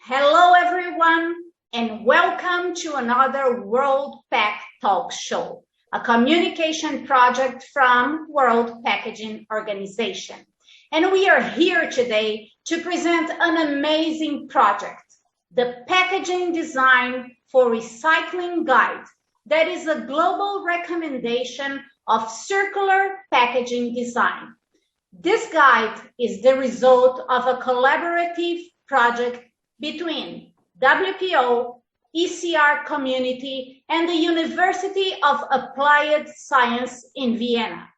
Hello, everyone, and welcome to another World Pack Talk Show, a communication project from World Packaging Organization. And we are here today to present an amazing project, the Packaging Design for Recycling Guide, that is a global recommendation of circular packaging design. This guide is the result of a collaborative project between WPO, ECR Community, and the University of Applied Science in Vienna.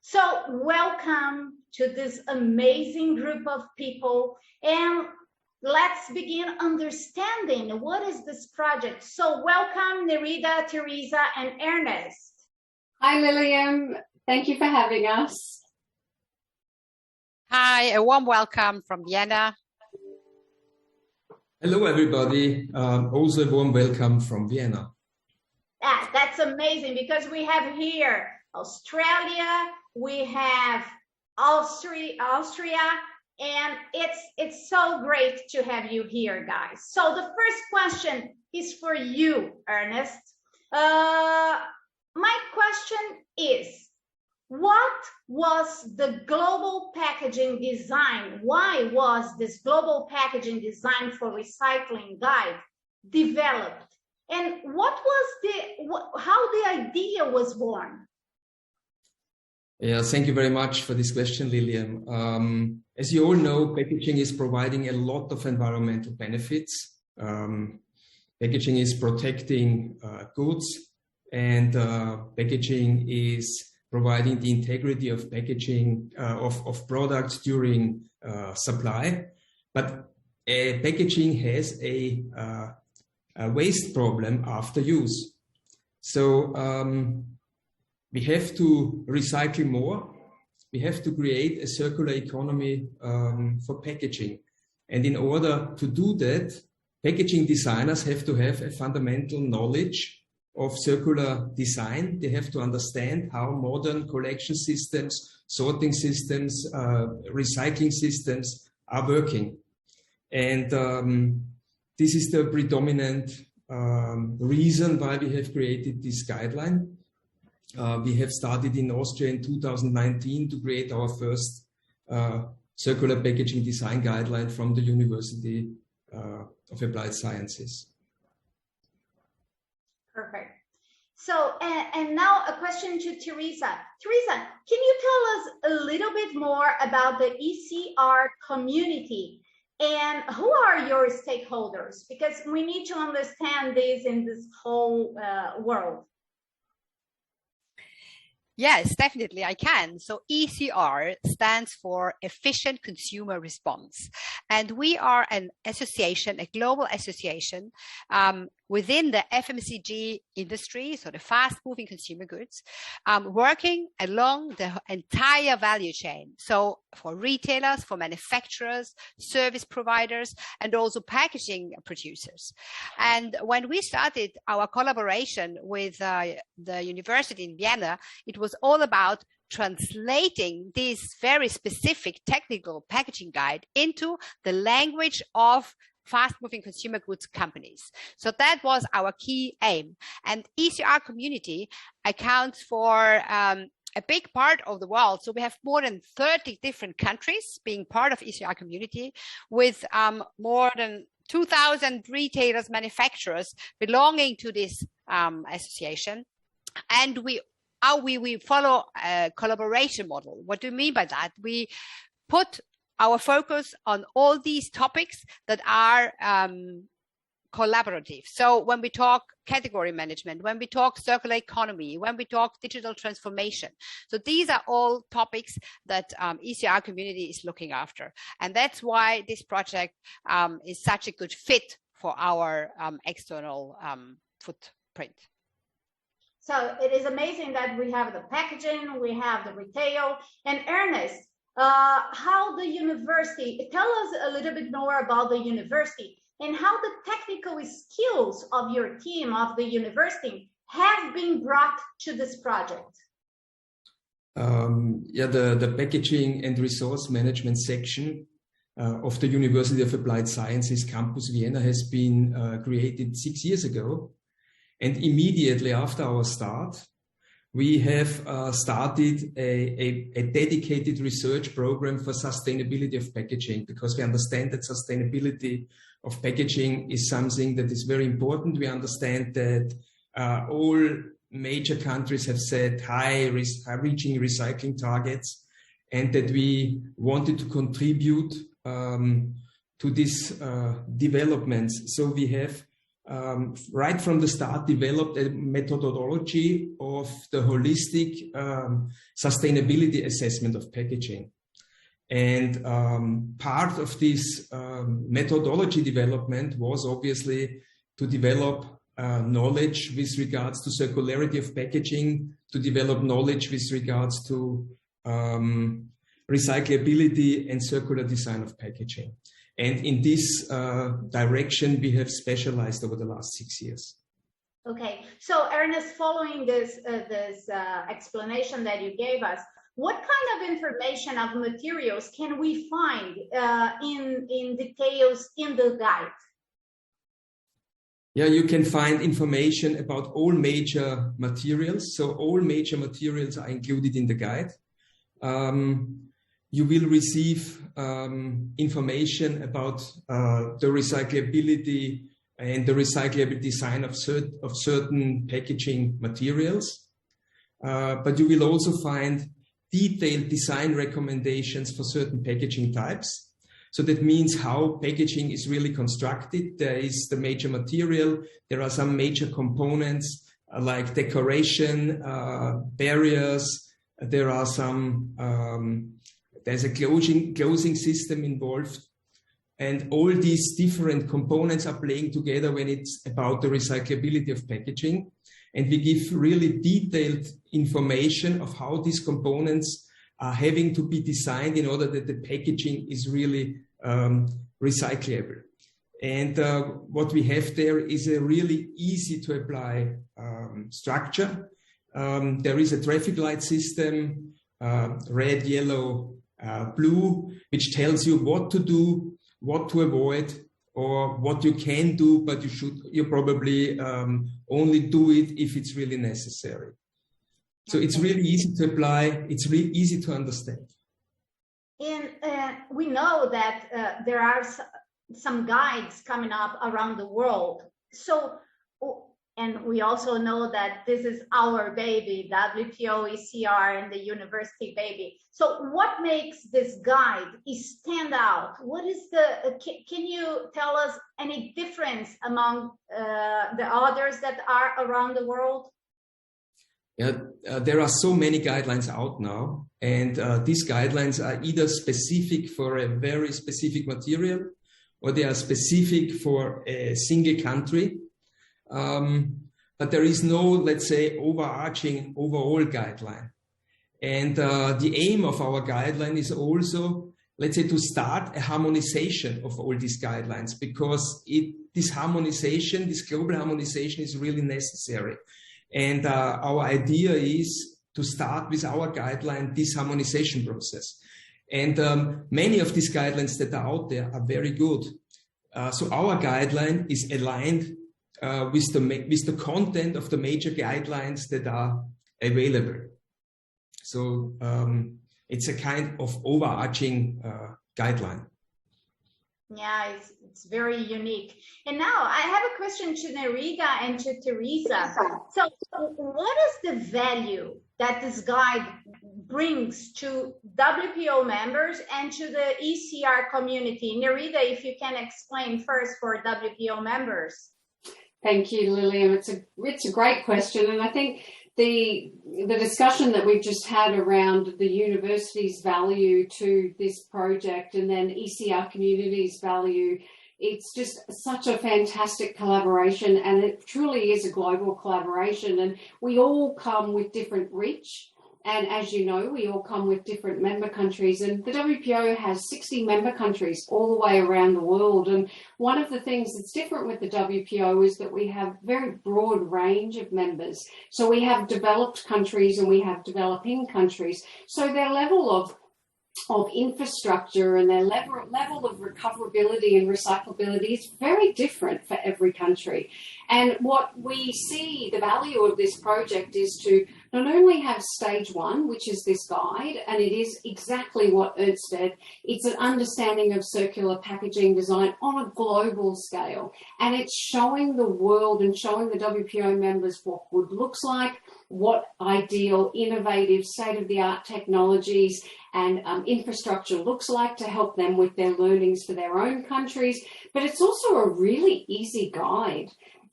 So welcome to this amazing group of people, and let's begin understanding what is this project. So welcome Nerida, Teresa, and Ernest. Hi Lilian, thank you for having us. Hi, a warm welcome from Vienna. Hello everybody, also a warm welcome from Vienna. That's amazing because we have here Australia, we have Austria, and it's so great to have you here, guys. So the first question is for you, Ernest. My question is, what was the global packaging design? Why was this global packaging design for recycling guide developed? And what was how the idea was born? Yeah, thank you very much for this question, Lilian. As you all know, packaging is providing a lot of environmental benefits. Packaging is protecting goods, and packaging is providing the integrity of packaging of products during supply. But packaging has a waste problem after use. So we have to recycle more. We have to create a circular economy for packaging. And in order to do that, packaging designers have to have a fundamental knowledge of circular design. They have to understand how modern collection systems, sorting systems, recycling systems are working. And this is the predominant reason why we have created this guideline. We have started in Austria in 2019 to create our first circular packaging design guideline from the University of Applied Sciences. Perfect. So, and now a question to Teresa. Teresa, can you tell us a little bit more about the ECR community and who are your stakeholders? Because we need to understand this in this whole world. Yes, definitely I can. So ECR stands for Efficient Consumer Response. And we are an association, a global association within the FMCG industry, so the fast-moving consumer goods, working along the entire value chain. So for retailers, for manufacturers, service providers, and also packaging producers. And when we started our collaboration with the university in Vienna, it was all about translating this very specific technical packaging guide into the language of fast-moving consumer goods companies. So that was our key aim. And ECR community accounts for a big part of the world. So we have more than 30 different countries being part of ECR community, with more than 2,000 retailers, manufacturers belonging to this association. And we follow a collaboration model. What do you mean by that? We put our focus on all these topics that are collaborative. So when we talk category management, when we talk circular economy, when we talk digital transformation, so these are all topics that ECR community is looking after. And that's why this project is such a good fit for our external footprint. So it is amazing that we have the packaging, we have the retail, and Ernest, how the university, tell us a little bit more about the university, and how the technical skills of your team, of the university, have been brought to this project? The packaging and resource management section of the University of Applied Sciences Campus Vienna has been created 6 years ago. And immediately after our start, we have started a dedicated research program for sustainability of packaging, because we understand that sustainability of packaging is something that is very important. We understand that all major countries have set high-reaching recycling targets, and that we wanted to contribute to these developments. So we have right from the start developed a methodology of the holistic sustainability assessment of packaging. And part of this methodology development was obviously to develop knowledge with regards to circularity of packaging, to develop knowledge with regards to recyclability and circular design of packaging. And in this direction, we have specialized over the last 6 years. Okay, so Ernest, following this explanation that you gave us, what kind of information of materials can we find in details in the guide? Yeah, you can find information about all major materials. So all major materials are included in the guide. You will receive information about the recyclability and the recyclable design of certain packaging materials. But you will also find detailed design recommendations for certain packaging types. So that means how packaging is really constructed. There is the major material. There are some major components like decoration, barriers. There are some, there's a closing system involved. And all these different components are playing together when it's about the recyclability of packaging. And we give really detailed information of how these components are having to be designed in order that the packaging is really recyclable. And what we have there is a really easy to apply structure. There is a traffic light system, red, yellow, blue, which tells you what to do, what to avoid, or what you can do, but you probably only do it if it's really necessary. So it's really easy to apply. It's really easy to understand. And we know that there are some guides coming up around the world. So, and we also know that this is our baby, WPO, ECR, and the university baby. So what makes this guide stand out? What is can you tell us any difference among the others that are around the world? Yeah, there are so many guidelines out now, and these guidelines are either specific for a very specific material, or they are specific for a single country. But there is no, let's say, overarching overall guideline. And the aim of our guideline is also, let's say, to start a harmonization of all these guidelines, because this harmonization, this global harmonization is really necessary. And our idea is to start with our guideline, this harmonization process. And many of these guidelines that are out there are very good. So our guideline is aligned with the content of the major guidelines that are available. So it's a kind of overarching guideline. Yeah, it's very unique. And now I have a question to Nerida and to Teresa. So what is the value that this guide brings to WPO members and to the ECR community? Nerida, if you can explain first for WPO members. Thank you, Lilium. It's a great question, and I think the discussion that we've just had around the university's value to this project, and then ECR community's value, it's just such a fantastic collaboration, and it truly is a global collaboration, and we all come with different reach And as you know, we all come with different member countries, and the WPO has 60 member countries all the way around the world. And one of the things that's different with the WPO is that we have very broad range of members. So we have developed countries and we have developing countries. So their level of infrastructure and their level of recoverability and recyclability is very different for every country. And what we see the value of this project is to not only have stage one, which is this guide, and it is exactly what Ernst said, it's an understanding of circular packaging design on a global scale. And it's showing the world and showing the WPO members what good looks like, what ideal, innovative, state-of-the-art technologies and infrastructure looks like to help them with their learnings for their own countries. But it's also a really easy guide.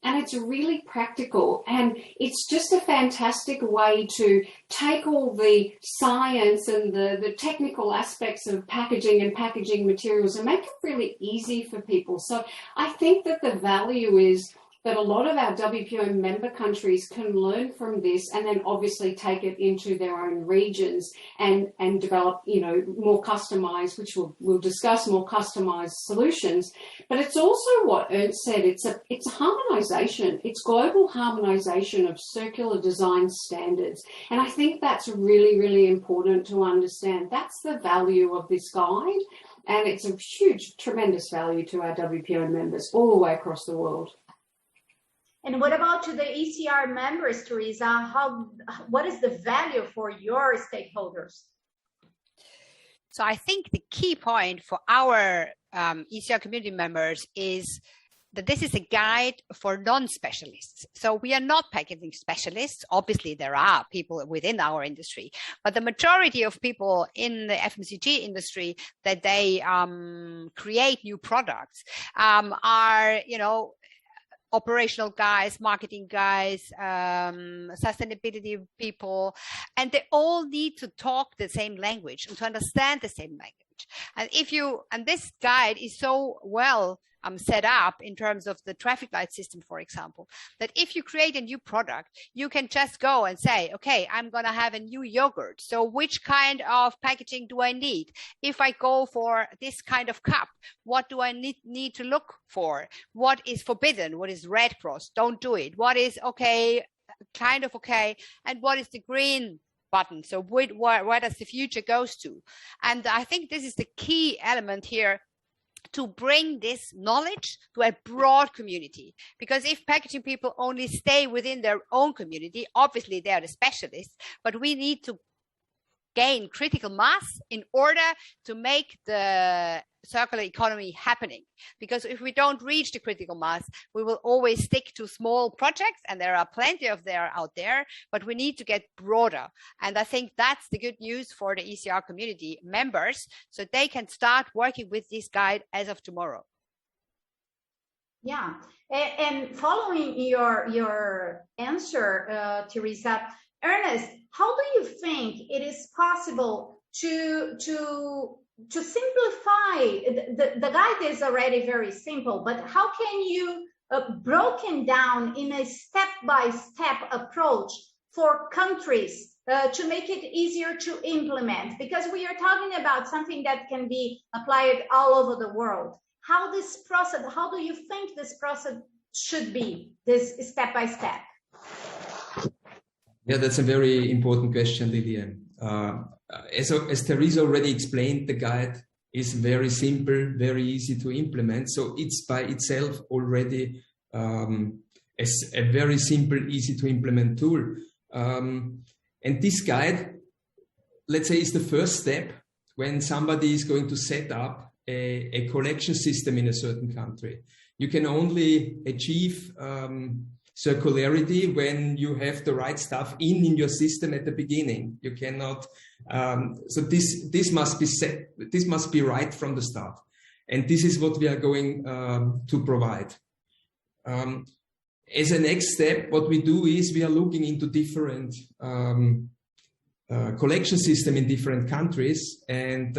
And it's really practical, and it's just a fantastic way to take all the science and the technical aspects of packaging and packaging materials and make it really easy for people. So I think that the value is that a lot of our WPO member countries can learn from this and then obviously take it into their own regions and develop, more customized, which we'll discuss, more customized solutions. But it's also what Ernst said, it's a harmonization, it's global harmonization of circular design standards. And I think that's really, really important to understand. That's the value of this guide. And it's a huge, tremendous value to our WPO members all the way across the world. And what about to the ECR members, Teresa? What is the value for your stakeholders? So I think the key point for our ECR community members is that this is a guide for non-specialists. So we are not packaging specialists. Obviously, there are people within our industry, but the majority of people in the FMCG industry that they create new products are, operational guys, marketing guys, sustainability people, and they all need to talk the same language and to understand the same language. And this guide is so well set up in terms of the traffic light system, for example, that if you create a new product, you can just go and say, okay, I'm going to have a new yogurt. So which kind of packaging do I need? If I go for this kind of cup, what do I need to look for? What is forbidden? What is Red Cross? Don't do it. What is okay, kind of okay? And what is the green button? So where does the future goes to? And I think this is the key element here, to bring this knowledge to a broad community. Because if packaging people only stay within their own community, obviously they are the specialists, but we need to gain critical mass in order to make the circular economy happening. Because if we don't reach the critical mass, we will always stick to small projects, and there are plenty of there out there, but we need to get broader. And I think that's the good news for the ECR community members, so they can start working with this guide as of tomorrow. Yeah, and following your answer, Teresa, Ernest, how do you think it is possible to simplify? The guide is already very simple, but how can you broken down in a step-by-step approach for countries to make it easier to implement? Because we are talking about something that can be applied all over the world. How do you think this process should be, this step-by-step? Yeah, that's a very important question, Lilian. As Teresa already explained, the guide is very simple, very easy to implement. So it's by itself already as a very simple, easy to implement tool. And this guide, let's say, is the first step when somebody is going to set up a collection system in a certain country. You can only achieve circularity when you have the right stuff in your system at the beginning. You cannot. So this must be set. This must be right from the start, and this is what we are going to provide. As a next step, what we do is we are looking into different collection system in different countries, and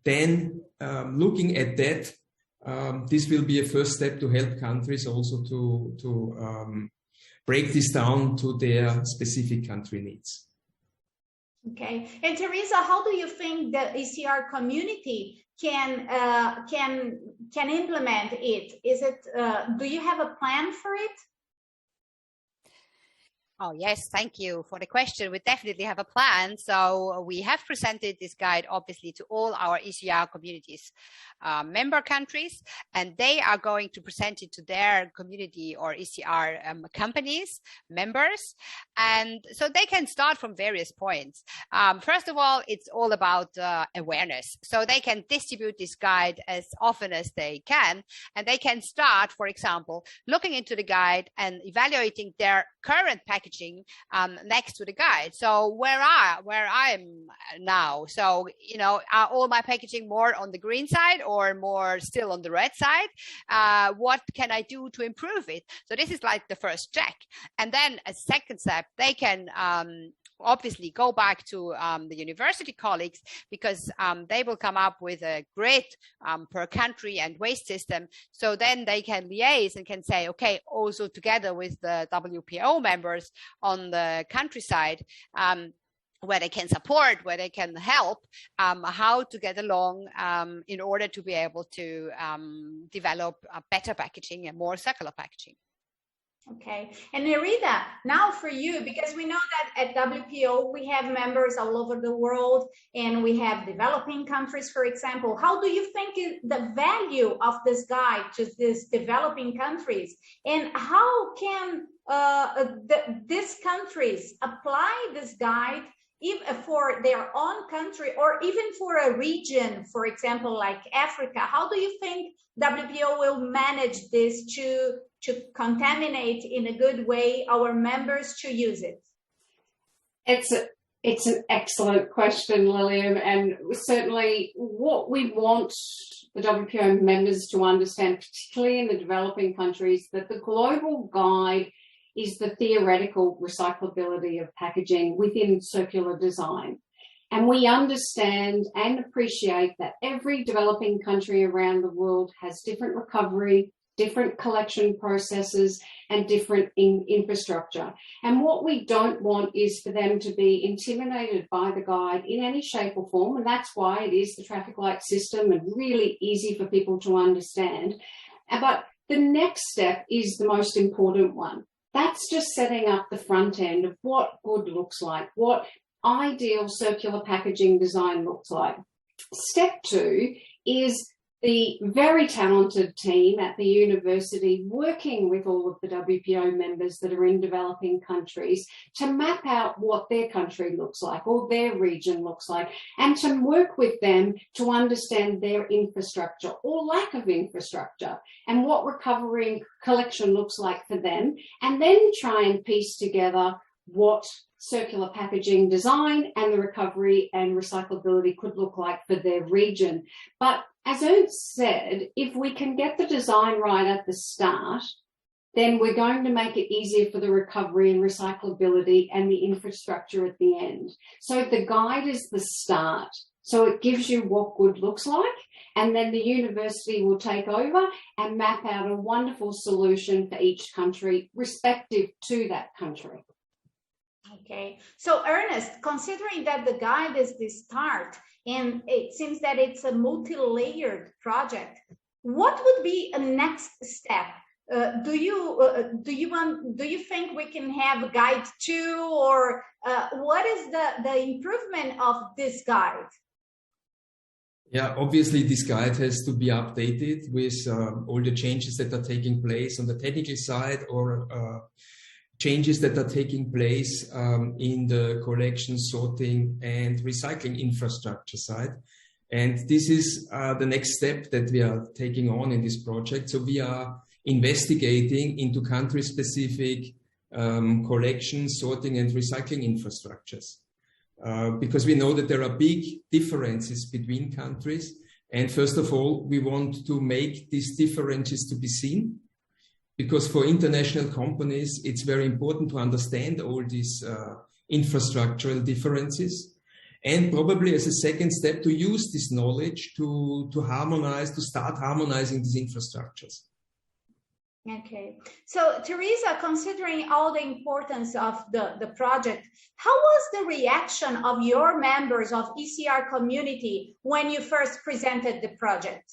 then looking at that. This will be a first step to help countries also to break this down to their specific country needs. Okay. And Teresa, how do you think the ECR community can implement it? Is it do you have a plan for it? Oh, yes, thank you for the question. We definitely have a plan. So we have presented this guide, obviously, to all our ECR communities, member countries, and they are going to present it to their community or ECR companies, members. And so they can start from various points. First of all, it's all about awareness. So they can distribute this guide as often as they can, and they can start, for example, looking into the guide and evaluating their current packaging next to the guide. So where I am now, so are all my packaging more on the green side or more still on the red side? What can I do to improve it? So this is like the first check, and then a second step, they can obviously go back to the university colleagues, because they will come up with a great per country and waste system. So then they can liaise and can say, okay, also together with the WPO members on the countryside, where they can support, where they can help, how to get along in order to be able to develop better packaging and more circular packaging. Okay. And Nerida, now for you, because we know that at WPO, we have members all over the world, and we have developing countries, for example. How do you think the value of this guide to these developing countries, and how can these countries apply this guide even for their own country, or even for a region, for example, like Africa? How do you think WPO will manage this to contaminate in a good way our members to use it? It's an excellent question, Lilium, and certainly what we want the WPO members to understand, particularly in the developing countries, that the global guide is the theoretical recyclability of packaging within circular design. And we understand and appreciate that every developing country around the world has different recovery, different collection processes, and different infrastructure. And what we don't want is for them to be intimidated by the guide in any shape or form. And that's why it is the traffic light system and really easy for people to understand. But the next step is the most important one. That's just setting up the front end of what good looks like, what ideal circular packaging design looks like. Step 2 is the very talented team at the university working with all of the WPO members that are in developing countries to map out what their country looks like or their region looks like, and to work with them to understand their infrastructure or lack of infrastructure and what recovery and collection looks like for them, and then try and piece together what circular packaging design and the recovery and recyclability could look like for their region. But as Ernst said, if we can get the design right at the start, then we're going to make it easier for the recovery and recyclability and the infrastructure at the end. So the guide is the start. So it gives you what good looks like, and then the university will take over and map out a wonderful solution for each country, respective to that country. Okay, so Ernest, considering that the guide is the start, and it seems that it's a multi-layered project, what would be a next step? Do you think we can have a guide 2, or what is the improvement of this guide? Yeah, obviously this guide has to be updated with all the changes that are taking place on the technical side, or changes that are taking place in the collection, sorting, and recycling infrastructure side. And this is the next step that we are taking on in this project. So we are investigating into country-specific collection, sorting, and recycling infrastructures. Because we know that there are big differences between countries. And first of all, we want to make these differences to be seen, because for international companies, it's very important to understand all these infrastructural differences. And probably as a second step, to use this knowledge to harmonize, to start harmonizing these infrastructures. Okay. So, Teresa, considering all the importance of the project, how was the reaction of your members of ECR community when you first presented the project?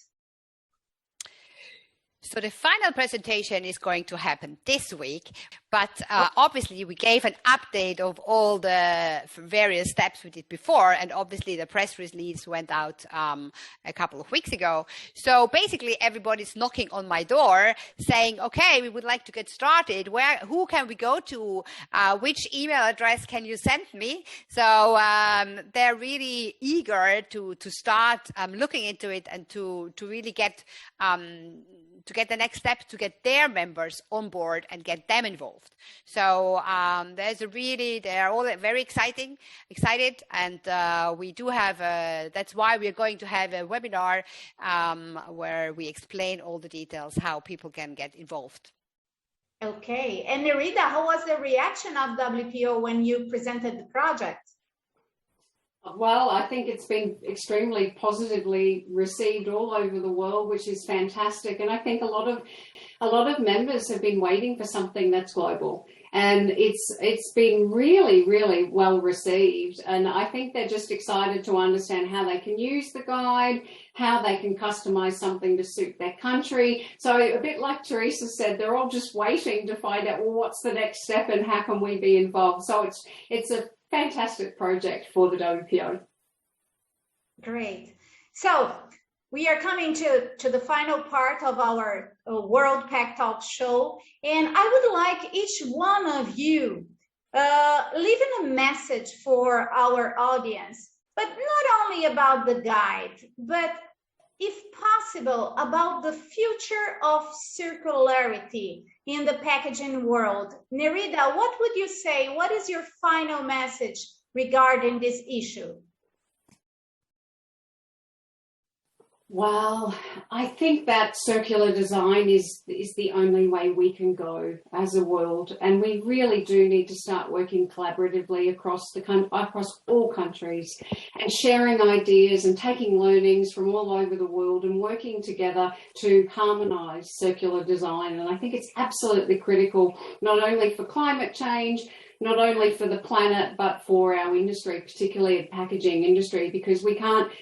So the final presentation is going to happen this week, but obviously we gave an update of all the various steps we did before, and obviously the press release went out a couple of weeks ago. So basically everybody's knocking on my door saying, okay, we would like to get started. Who can we go to? Which email address can you send me? So they're really eager to start looking into it and to really get the next step, to get their members on board and get them involved. So they're all very excited, and we do have that's why we're going to have a webinar where we explain all the details, how people can get involved. Okay, and Nerida, how was the reaction of WPO when you presented the project? Well, I think it's been extremely positively received all over the world, which is fantastic. And I think a lot of members have been waiting for something that's global. And it's been really, really well received. And I think they're just excited to understand how they can use the guide, how they can customize something to suit their country. So a bit like Teresa said, they're all just waiting to find out, well, what's the next step and how can we be involved? So it's a fantastic project for the WPO. Great. So we are coming to the final part of our World PAC Talk show, and I would like each one of you leaving a message for our audience, but not only about the guide, but if possible, about the future of circularity in the packaging world. Nerida, what would you say? What is your final message regarding this issue? Well, I think that circular design is the only way we can go as a world, and we really do need to start working collaboratively across all countries and sharing ideas and taking learnings from all over the world and working together to harmonise circular design. And I think it's absolutely critical, not only for climate change, not only for the planet, but for our industry, particularly the packaging industry, because we can't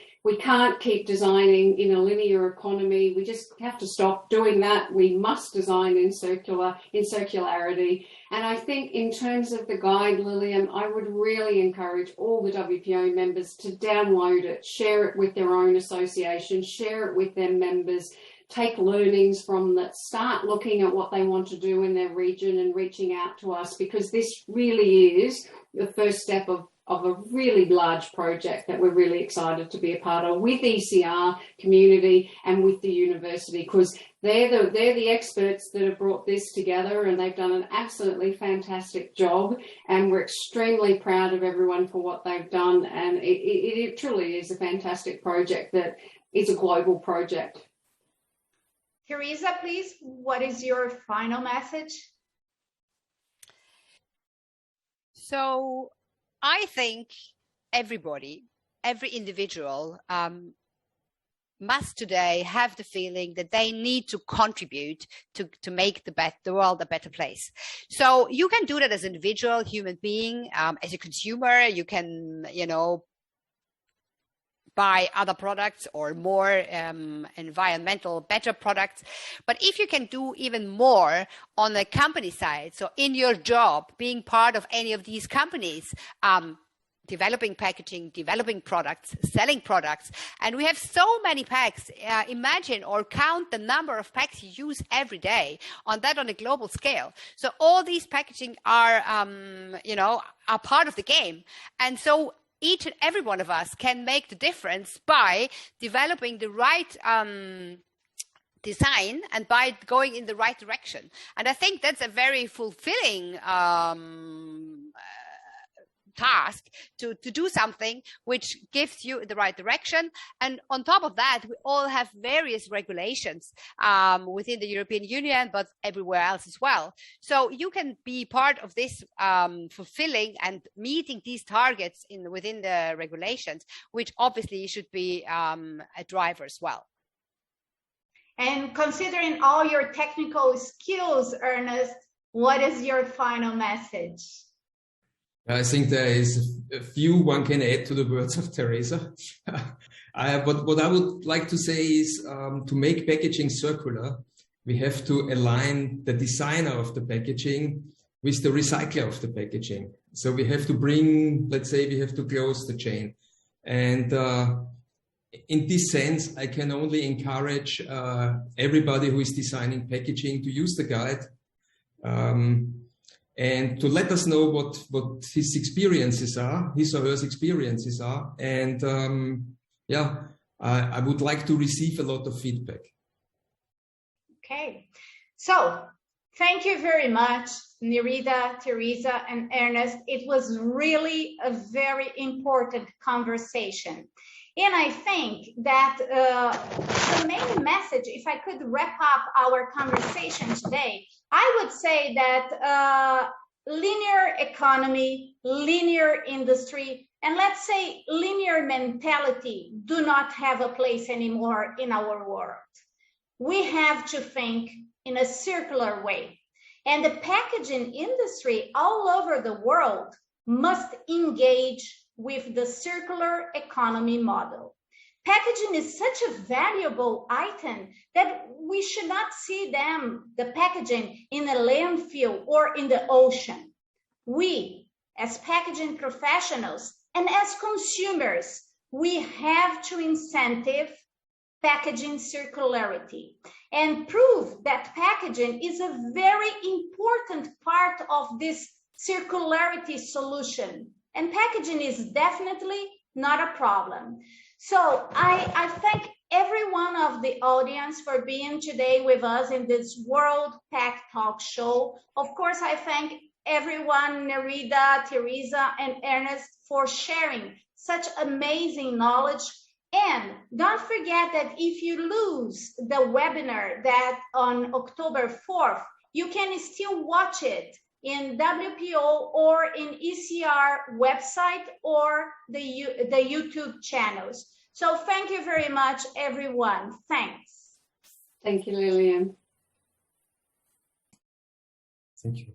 keep designing in a linear economy. We just have to stop doing that. We must design in circularity. And I think in terms of the guide, Lilian, I would really encourage all the WPO members to download it, share it with their own association, share it with their members, take learnings from that, start looking at what they want to do in their region and reaching out to us, because this really is the first step of a really large project that we're really excited to be a part of with ECR community and with the university, because they're the experts that have brought this together, and they've done an absolutely fantastic job, and we're extremely proud of everyone for what they've done. And it truly is a fantastic project that is a global project. Teresa, please, what is your final message? So I think every individual must today have the feeling that they need to contribute to make the world a better place. So you can do that as an individual human being, as a consumer. You can, buy other products or more environmental, better products. But if you can do even more on the company side, so in your job, being part of any of these companies, developing packaging, developing products, selling products, and we have so many packs. Imagine or count the number of packs you use every day on a global scale. So all these packaging are part of the game. And so each and every one of us can make the difference by developing the right design and by going in the right direction. And I think that's a very fulfilling task to do something which gives you the right direction. And on top of that, we all have various regulations within the European Union, but everywhere else as well. So you can be part of this fulfilling and meeting these targets within the regulations, which obviously should be a driver as well. And considering all your technical skills, Ernest, what is your final message? I think there is a few one can add to the words of Teresa. What I would like to say is to make packaging circular, we have to align the designer of the packaging with the recycler of the packaging. So we have to we have to close the chain. And in this sense, I can only encourage everybody who is designing packaging to use the guide and to let us know what his experiences are, his or her experiences are. And I would like to receive a lot of feedback. Okay, so thank you very much, Nerida, Teresa, and Ernest. It was really a very important conversation. And I think that the main message, if I could wrap up our conversation today, I would say that linear economy, linear industry, and let's say linear mentality do not have a place anymore in our world. We have to think in a circular way. And the packaging industry all over the world must engage with the circular economy model. Packaging is such a valuable item that we should not see the packaging in a landfill or in the ocean. We, as packaging professionals and as consumers, we have to incentive packaging circularity and prove that packaging is a very important part of this circularity solution. And packaging is definitely not a problem. So I thank every one of the audience for being today with us in this World Pack Talk show. Of course, I thank everyone, Nerida, Teresa, and Ernest, for sharing such amazing knowledge. And don't forget that if you lose the webinar that on October 4th, you can still watch it in WPO or in ECR website or the YouTube channels. So thank you very much, everyone. Thanks. Thank you, Lilian. Thank you.